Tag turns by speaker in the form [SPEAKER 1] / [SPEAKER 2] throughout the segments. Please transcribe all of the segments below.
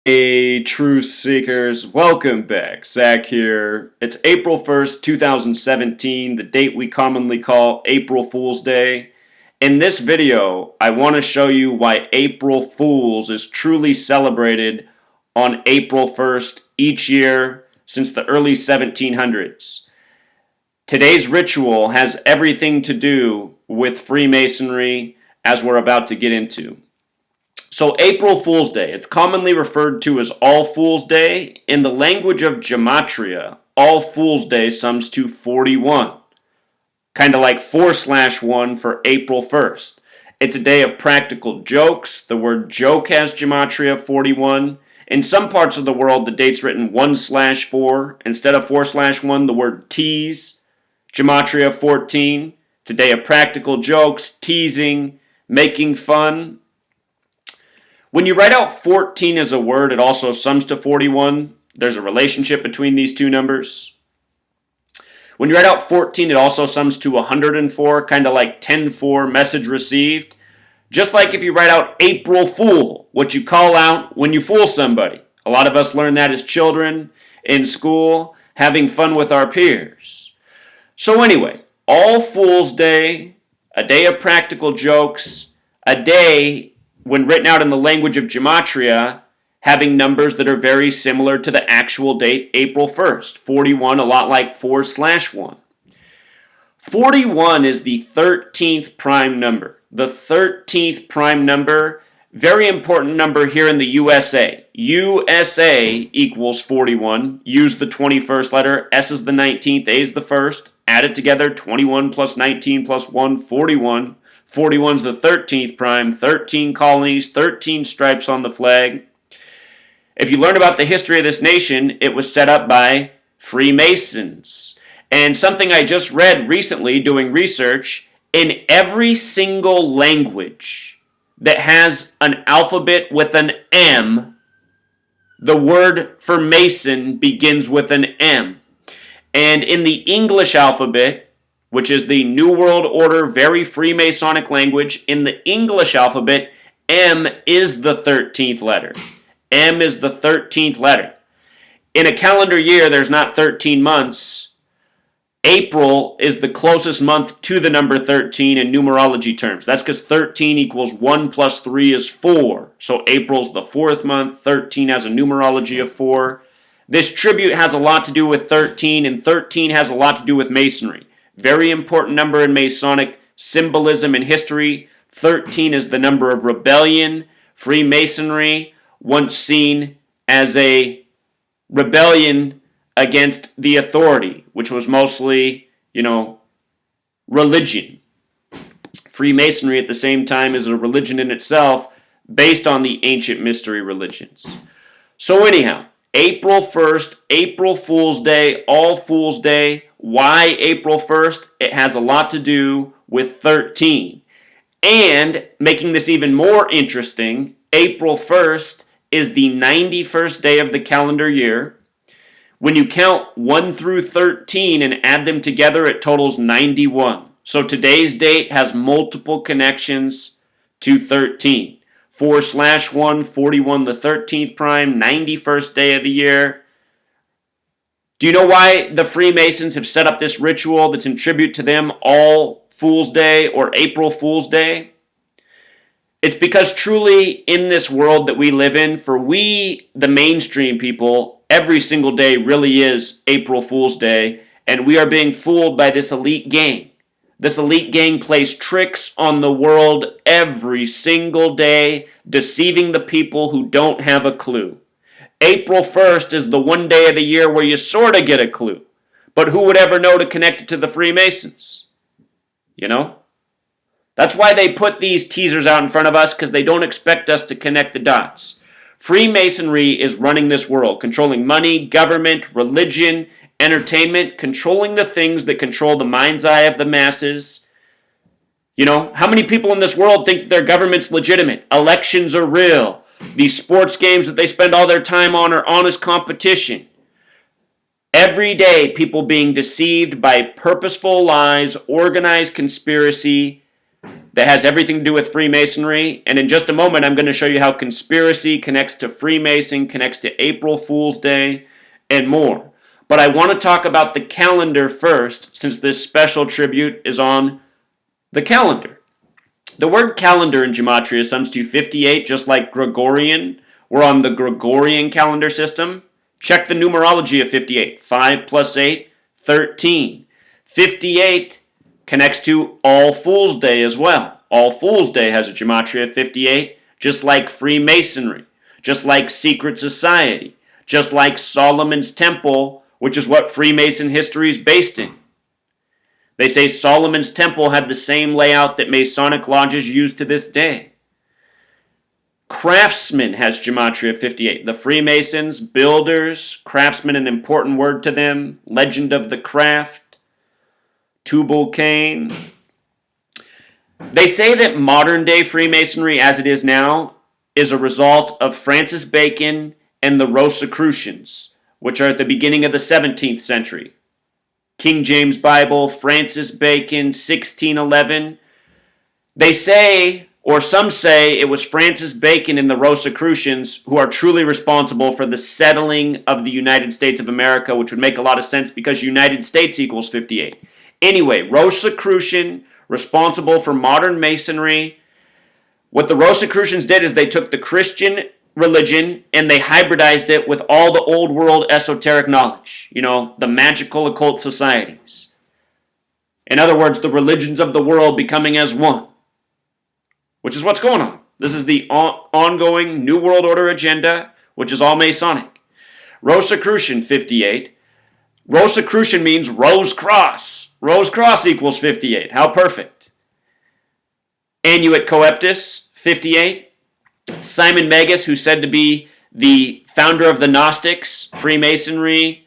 [SPEAKER 1] Hey, truth seekers, welcome back. Zach here. It's April 1st, 2017, the date we commonly call April Fool's Day. In this video, I want to show you why April Fools is truly celebrated on April 1st each year since the early 1700s. Today's ritual has everything to do with Freemasonry, as we're about to get into. So April Fool's Day, it's commonly referred to as All Fool's Day. In the language of gematria, All Fool's Day sums to 41. Kind of like 4/1 for April 1st. It's a day of practical jokes. The word joke has gematria 41. In some parts of the world, the date's written 1/4. Instead of 4/1, the word tease, gematria 14. It's a day of practical jokes, teasing, making fun. When you write out 14 as a word, it also sums to 41. There's a relationship between these two numbers. When you write out 14, it also sums to 104, kind of like 10-4, message received. Just like if you write out April Fool, what you call out when you fool somebody. A lot of us learn that as children in school, having fun with our peers. So anyway, All Fool's Day, a day of practical jokes, a day when written out in the language of gematria, having numbers that are very similar to the actual date, April 1st. 41, a lot like 4/1. 41 is the 13th prime number. The 13th prime number, very important number here in the USA. USA equals 41. Use the 21st letter. S is the 19th, A is the 1st. Add it together, 21 plus 19 plus 1, 41. 41 is the 13th prime, 13 colonies, 13 stripes on the flag. If you learn about the history of this nation, it was set up by Freemasons. And something I just read recently doing research, in every single language that has an alphabet with an M, the word for Mason begins with an M. And in the English alphabet, which is the New World Order, very Freemasonic language, in the English alphabet, M is the 13th letter. M is the 13th letter. In a calendar year, there's not 13 months. April is the closest month to the number 13 in numerology terms. That's because 13 equals 1 plus 3 is 4. So April's the 4th month. 13 has a numerology of 4. This tribute has a lot to do with 13, and 13 has a lot to do with Masonry. Very important number in Masonic symbolism and history. 13 is the number of rebellion. Freemasonry, once seen as a rebellion against the authority, which was mostly, religion. Freemasonry at the same time is a religion in itself based on the ancient mystery religions. So anyhow, April 1st, April Fool's Day, All Fool's Day. Why April 1st? It has a lot to do with 13. And making this even more interesting, April 1st is the 91st day of the calendar year. When you count 1 through 13 and add them together, it totals 91. So today's date has multiple connections to 13. 4/1, 41 the 13th prime, 91st day of the year. Do you know why the Freemasons have set up this ritual that's in tribute to them, All Fool's Day or April Fool's Day? It's because truly in this world that we live in, for we, the mainstream people, every single day really is April Fool's Day, and we are being fooled by this elite gang. This elite gang plays tricks on the world every single day, deceiving the people who don't have a clue. April 1st is the one day of the year where you sort of get a clue. But who would ever know to connect it to the Freemasons? That's why they put these teasers out in front of us, because they don't expect us to connect the dots. Freemasonry is running this world, controlling money, government, religion, entertainment, controlling the things that control the mind's eye of the masses. How many people in this world think that their government's legitimate? Elections are real. These sports games that they spend all their time on are honest competition. Every day, people being deceived by purposeful lies, organized conspiracy, that has everything to do with Freemasonry. And in just a moment, I'm going to show you how conspiracy connects to Freemason, connects to April Fool's Day, and more. But I want to talk about the calendar first, since this special tribute is on the calendar. The word calendar in Gematria sums to 58, just like Gregorian. We're on the Gregorian calendar system. Check the numerology of 58. 5 plus 8, 13. 58 connects to All Fool's Day as well. All Fool's Day has a Gematria of 58, just like Freemasonry, just like Secret Society, just like Solomon's Temple, which is what Freemason history is based in. They say Solomon's Temple had the same layout that Masonic lodges use to this day. Craftsman has Gematria of 58. The Freemasons, builders, craftsmen, an important word to them. Legend of the craft. Tubal Cain. They say that modern day Freemasonry as it is now is a result of Francis Bacon and the Rosicrucians, which are at the beginning of the 17th century. King James Bible, Francis Bacon, 1611. They say, or some say, it was Francis Bacon and the Rosicrucians who are truly responsible for the settling of the United States of America, which would make a lot of sense because United States equals 58. Anyway, Rosicrucian, responsible for modern Masonry. What the Rosicrucians did is they took the Christian religion and they hybridized it with all the old world esoteric knowledge, the magical occult societies. In other words, the religions of the world becoming as one, which is what's going on. This is the ongoing New World Order agenda, which is all Masonic. Rosicrucian 58. Rosicrucian means Rose Cross. Rose Cross equals 58. How perfect. Annuit Coeptus 58. Simon Magus, who's said to be the founder of the Gnostics, Freemasonry,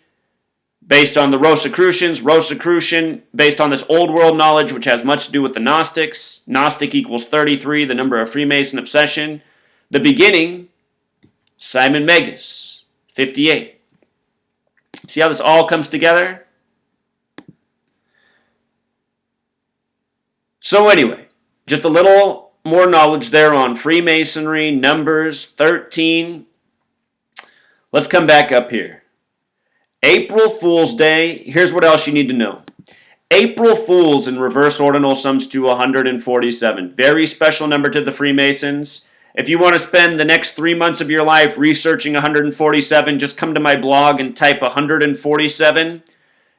[SPEAKER 1] based on the Rosicrucians. Rosicrucian, based on this old world knowledge, which has much to do with the Gnostics. Gnostic equals 33, the number of Freemason obsession. The beginning, Simon Magus, 58. See how this all comes together? So anyway, just a little more knowledge there on Freemasonry, numbers, 13. Let's come back up here. April Fool's Day, here's what else you need to know. April Fools in reverse ordinal sums to 147. Very special number to the Freemasons. If you want to spend the next 3 months of your life researching 147, just come to my blog and type 147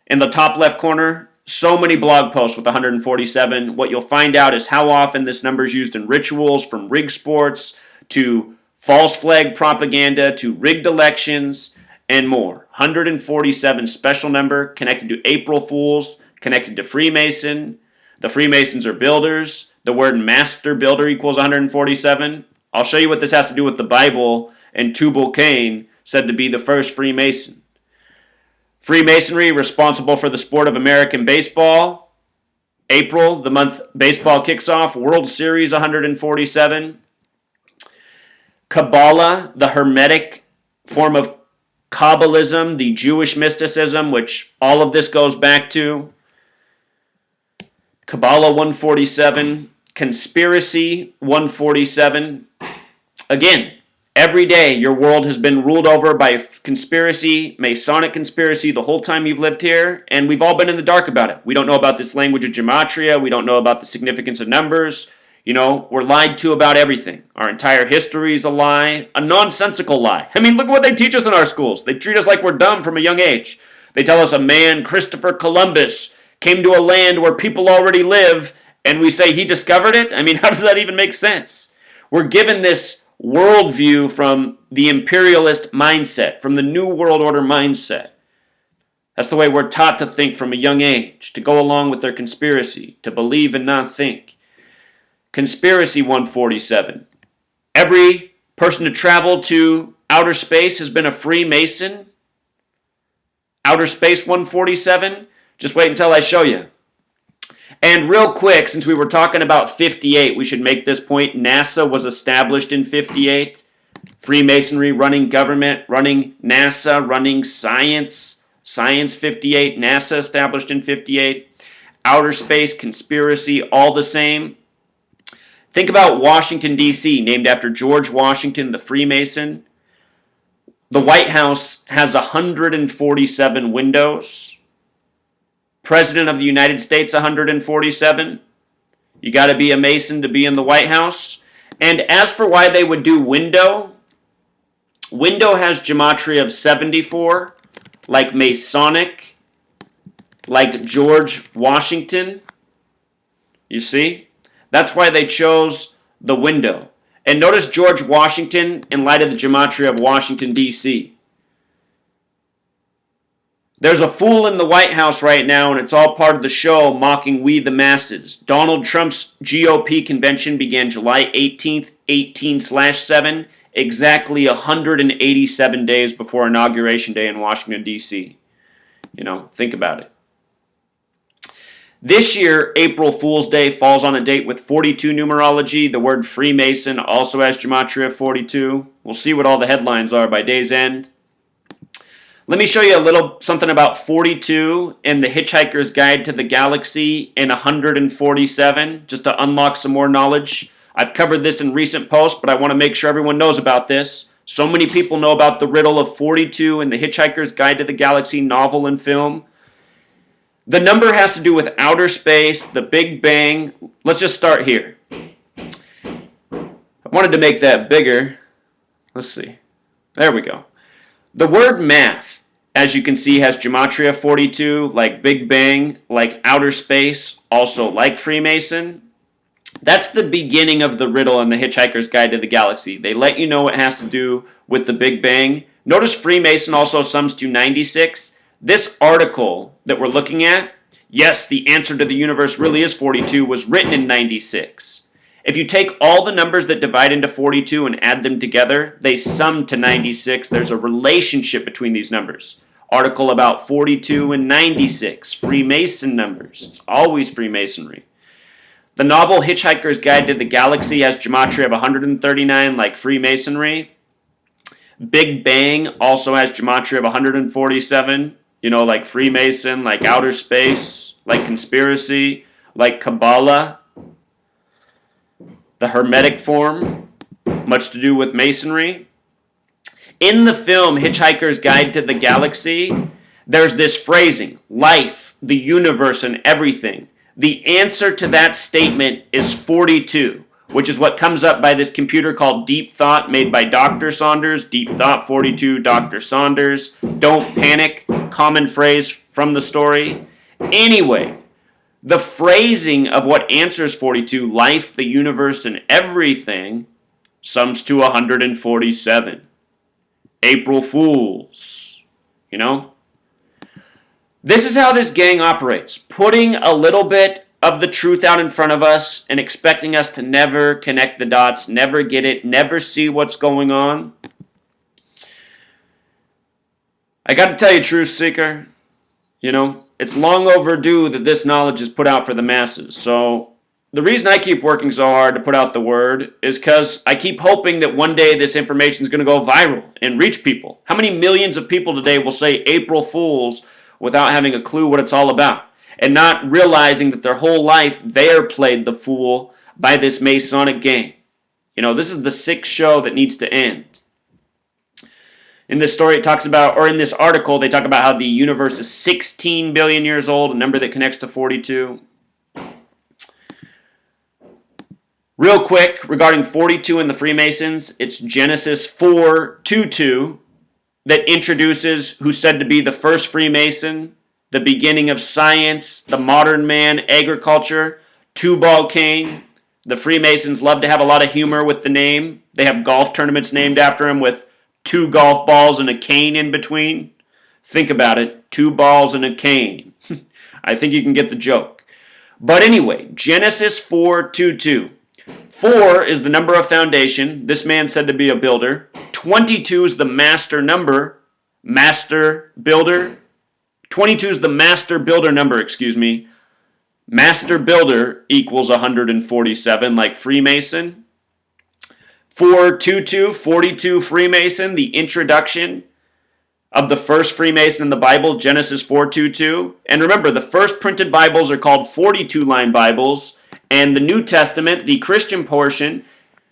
[SPEAKER 1] in the top left corner. So many blog posts with 147. What you'll find out is how often this number is used in rituals, from rig sports to false flag propaganda to rigged elections and more. 147 special number connected to April Fools, connected to Freemason. The Freemasons are builders. The word master builder equals 147. I'll show you what this has to do with the Bible and Tubal Cain, said to be the first Freemason. Freemasonry, responsible for the sport of American baseball. April, the month baseball kicks off. World Series, 147. Kabbalah, the Hermetic form of Kabbalism, the Jewish mysticism, which all of this goes back to. Kabbalah, 147. Conspiracy, 147. Again, every day your world has been ruled over by conspiracy, Masonic conspiracy, the whole time you've lived here, and we've all been in the dark about it. We don't know about this language of Gematria. We don't know about the significance of numbers. We're lied to about everything. Our entire history is a lie, a nonsensical lie. I mean, look at what they teach us in our schools. They treat us like we're dumb from a young age. They tell us a man, Christopher Columbus, came to a land where people already live, and we say he discovered it? I mean, how does that even make sense? We're given this worldview from the imperialist mindset, from the New World Order mindset. That's the way we're taught to think from a young age, to go along with their conspiracy, to believe and not think. Conspiracy 147. Every person to travel to outer space has been a Freemason. Outer space 147. Just wait until I show you. And real quick, since we were talking about 58, we should make this point. NASA was established in 58. Freemasonry running government, running NASA, running science. Science 58, NASA established in 58. Outer space, conspiracy, all the same. Think about Washington, D.C., named after George Washington, the Freemason. The White House has 147 windows. President of the United States, 147. You got to be a Mason to be in the White House. And as for why they would do window has gematria of 74, like Masonic, like George Washington. You see? That's why they chose the window. And notice George Washington in light of the gematria of Washington, D.C. There's a fool in the White House right now, and it's all part of the show mocking we the masses. Donald Trump's GOP convention began July 18th, 18/7, exactly 187 days before Inauguration Day in Washington, D.C. Think about it. This year, April Fool's Day falls on a date with 42 numerology. The word Freemason also has gematria of 42. We'll see what all the headlines are by day's end. Let me show you a little something about 42 and the Hitchhiker's Guide to the Galaxy and 147, just to unlock some more knowledge. I've covered this in recent posts, but I want to make sure everyone knows about this. So many people know about the riddle of 42 in the Hitchhiker's Guide to the Galaxy novel and film. The number has to do with outer space, the Big Bang. Let's just start here. I wanted to make that bigger. Let's see. There we go. The word math, as you can see, has gematria 42, like Big Bang, like outer space, also like Freemason. That's the beginning of the riddle in the Hitchhiker's Guide to the Galaxy. They let you know it has to do with the Big Bang. Notice Freemason also sums to 96. This article that we're looking at, yes, the answer to the universe really is 42, was written in 96. If you take all the numbers that divide into 42 and add them together, they sum to 96. There's a relationship between these numbers. Article about 42 and 96, Freemason numbers. It's always Freemasonry. The novel Hitchhiker's Guide to the Galaxy has gematria of 139, like Freemasonry. Big Bang also has gematria of 147, like Freemason, like outer space, like conspiracy, like Kabbalah. The Hermetic form, much to do with Masonry. In the film Hitchhiker's Guide to the Galaxy, there's this phrasing, life, the universe, and everything. The answer to that statement is 42, which is what comes up by this computer called Deep Thought, made by Dr. Saunders. Deep Thought 42, Dr. Saunders. Don't panic, common phrase from the story. Anyway, the phrasing of what answers 42, life, the universe, and everything, sums to 147. April Fools. This is how this gang operates. Putting a little bit of the truth out in front of us and expecting us to never connect the dots, never get it, never see what's going on. I got to tell you, truth seeker, it's long overdue that this knowledge is put out for the masses. So the reason I keep working so hard to put out the word is because I keep hoping that one day this information is going to go viral and reach people. How many millions of people today will say April Fools without having a clue what it's all about and not realizing that their whole life they're played the fool by this Masonic gang? This is the sick show that needs to end. In this story, it talks about, or in this article, they talk about how the universe is 16 billion years old, a number that connects to 42. Real quick, regarding 42 and the Freemasons, it's Genesis 4:22 that introduces who's said to be the first Freemason, the beginning of science, the modern man, agriculture, Tubal Cain. The Freemasons love to have a lot of humor with the name. They have golf tournaments named after him with 2 golf balls and a cane in between. Think about it, 2 balls and a cane. I think you can get the joke. But anyway, Genesis 4:22. 4 is the number of foundation. This man said to be a builder. 22 is the master number. Master builder. 22 is the master builder number, Master builder equals 147, like Freemason. 4:22, 42 Freemason, the introduction of the first Freemason in the Bible, Genesis 4:22. And remember, the first printed Bibles are called 42-line Bibles, And the New Testament, the Christian portion,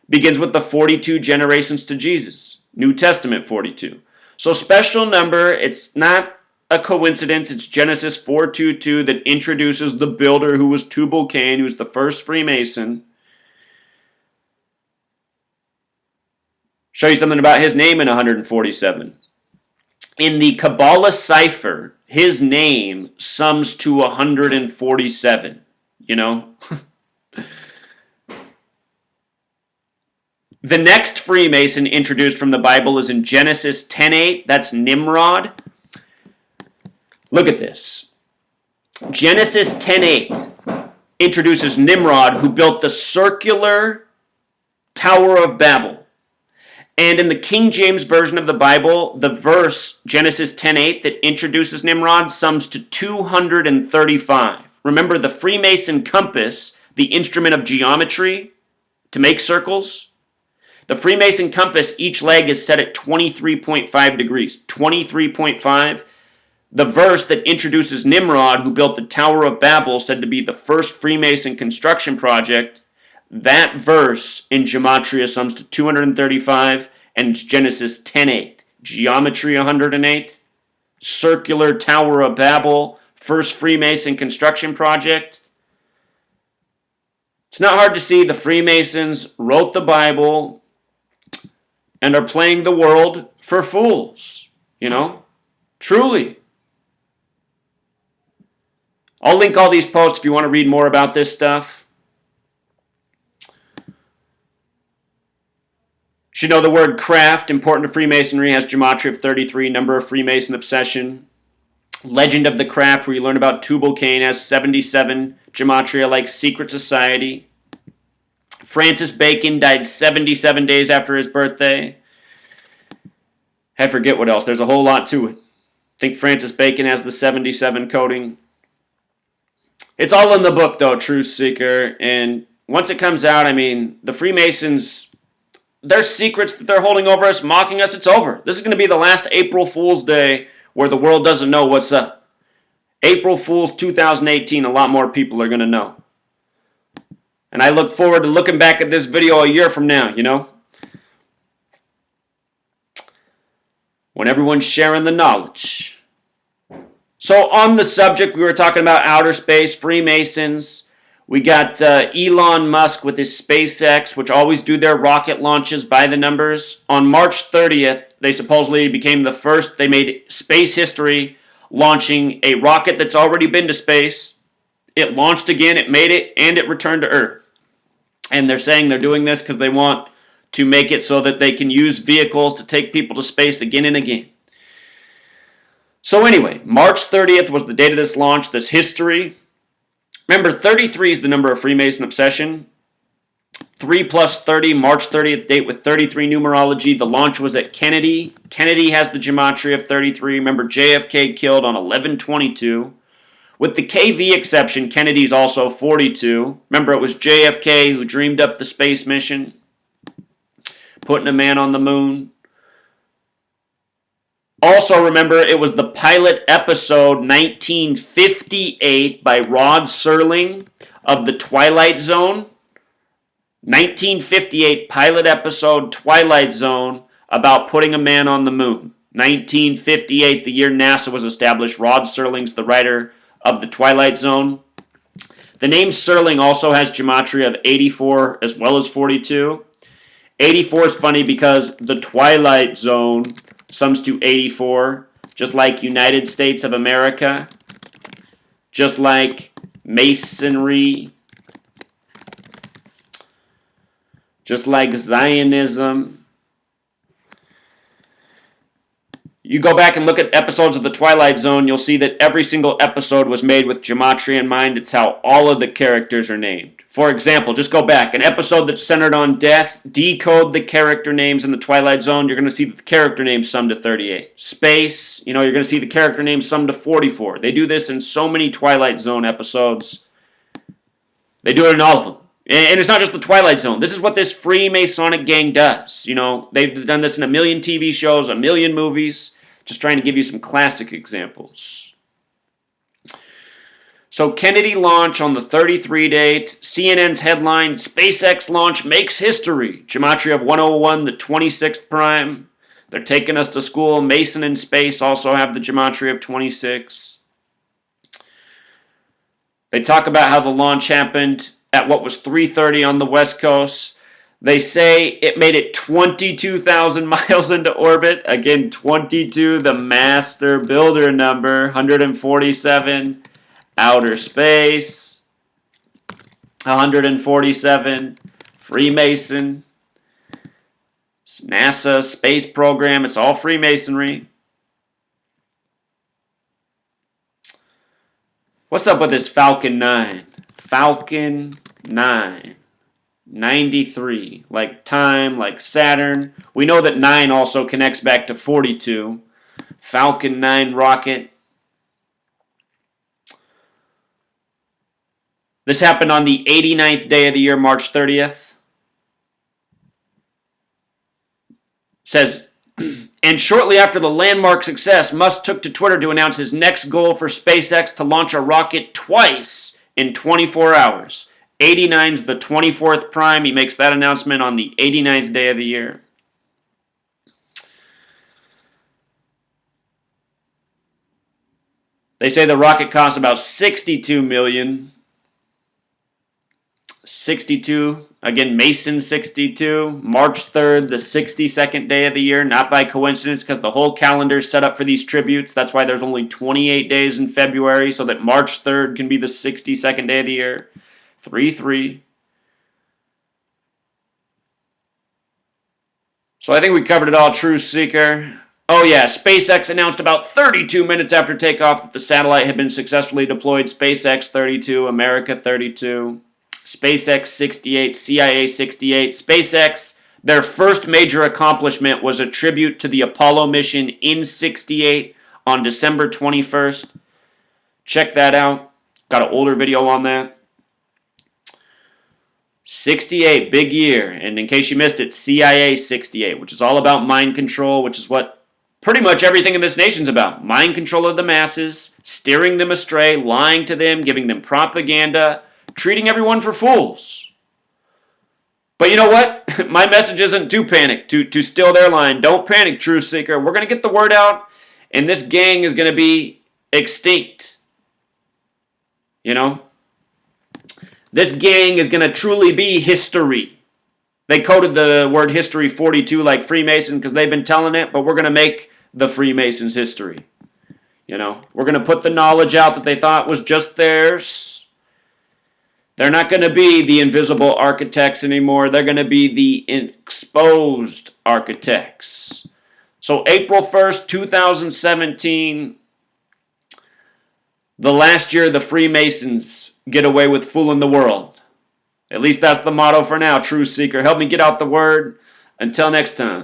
[SPEAKER 1] begins with the 42 generations to Jesus. New Testament 42. So special number, it's not a coincidence. It's Genesis 4:22 that introduces the builder who was Tubal-Cain, who's the first Freemason. Show you something about his name in 147. In the Kabbalah cipher, his name sums to 147. You know? The next Freemason introduced from the Bible is in Genesis 10:8. That's Nimrod. Look at this. Genesis 10:8 introduces Nimrod, who built the circular Tower of Babel. And in the King James Version of the Bible, the verse, Genesis 10:8, that introduces Nimrod sums to 235. Remember the Freemason compass, the instrument of geometry to make circles? The Freemason compass, each leg is set at 23.5 degrees. 23.5. The verse that introduces Nimrod, who built the Tower of Babel, said to be the first Freemason construction project, that verse in gematria sums to 235, and it's Genesis 10:8. Geometry 108, circular Tower of Babel, first Freemason construction project. It's not hard to see the Freemasons wrote the Bible and are playing the world for fools, you know? Truly. I'll link all these posts if you want to read more about this stuff. You should know the word craft, important to Freemasonry, has gematria of 33, number of Freemason obsession. Legend of the Craft, where you learn about Tubal-Cain, has 77, gematria like secret society. Francis Bacon died 77 days after his birthday. I forget what else. There's a whole lot to it. I think Francis Bacon has the 77 coding. It's all in the book, though, Truth Seeker. And once it comes out, I mean, the Freemasons, their secrets that they're holding over us, mocking us, it's over. This is going to be the last April Fool's Day where the world doesn't know what's up. April Fool's 2018, a lot more people are going to know. And I look forward to looking back at this video a year from now, you know? When everyone's sharing the knowledge. So on the subject, we were talking about outer space, Freemasons. We got Elon Musk with his SpaceX, which always do their rocket launches by the numbers. On March 30th, they supposedly became the first. They made space history, launching a rocket that's already been to space. It launched again, it made it, and it returned to Earth. And they're saying they're doing this because they want to make it so that they can use vehicles to take people to space again and again. So anyway, March 30th was the date of this launch, this history. Remember, 33 is the number of Freemason obsession. 3 plus 30, March 30th date with 33 numerology. The launch was at Kennedy. Kennedy has the gematria of 33. Remember, JFK killed on 11/22. With the KV exception, Kennedy's also 42. Remember, it was JFK who dreamed up the space mission, putting a man on the moon. Also, remember, it was the pilot episode 1958 by Rod Serling of The Twilight Zone. 1958 pilot episode Twilight Zone about putting a man on the moon. 1958, the year NASA was established. Rod Serling's the writer of The Twilight Zone. The name Serling also has gematria of 84 as well as 42. 84 is funny because the Twilight Zone sums to 84, just like United States of America, just like Masonry, just like Zionism. You go back and look at episodes of The Twilight Zone, you'll see that every single episode was made with gematria in mind. It's how all of the characters are named. For example, just go back. An episode that's centered on death, decode the character names in The Twilight Zone. You're going to see that the character names sum to 38. Space, you're going to see the character names sum to 44. They do this in so many Twilight Zone episodes. They do it in all of them. And it's not just The Twilight Zone. This is what this Freemasonic gang does. They've done this in a million TV shows, a million movies. Just trying to give you some classic examples. So Kennedy launch on the 33 date. CNN's headline, SpaceX launch makes history. Gematria of 101, the 26th prime. They're taking us to school. Mason in space also have the gematria of 26. They talk about how the launch happened at what was 3:30 on the West Coast. They say it made it 22,000 miles into orbit. Again, 22, the master builder number. 147, outer space. 147, Freemason. NASA space program. It's all Freemasonry. What's up with this Falcon 9? Falcon 9. 93. Like time, like Saturn. We know that 9 also connects back to 42. Falcon 9 rocket. This happened on the 89th day of the year, March 30th. Says, and shortly after the landmark success, Musk took to Twitter to announce his next goal for SpaceX to launch a rocket twice in 24 hours. 89's the 24th prime. He makes that announcement on the 89th day of the year. They say the rocket costs about $62 million. 62, again, Mason 62, March 3rd, the 62nd day of the year, not by coincidence because the whole calendar is set up for these tributes. That's why there's only 28 days in February, so that March 3rd can be the 62nd day of the year. 3-3. So I think we covered it all, True Seeker. Oh yeah, SpaceX announced about 32 minutes after takeoff that the satellite had been successfully deployed. SpaceX 32, America 32. SpaceX 68, CIA 68. SpaceX, their first major accomplishment was a tribute to the Apollo mission in 68 on December 21st. Check that out. Got an older video on that. 68, big year. And in case you missed it, CIA 68, which is all about mind control, which is what pretty much everything in this nation's about. Mind control of the masses, steering them astray, lying to them, giving them propaganda, treating everyone for fools. But you know what? My message isn't to panic, to still their line. Don't panic, Truth Seeker. We're going to get the word out, and this gang is going to be extinct. You know? This gang is going to truly be history. They coded the word history 42 like Freemason because they've been telling it, but we're going to make the Freemasons history. You know? We're going to put the knowledge out that they thought was just theirs. They're not going to be the invisible architects anymore. They're going to be the exposed architects. So April 1st, 2017, the last year the Freemasons get away with fooling the world. At least that's the motto for now, True Seeker. Help me get out the word. Until next time.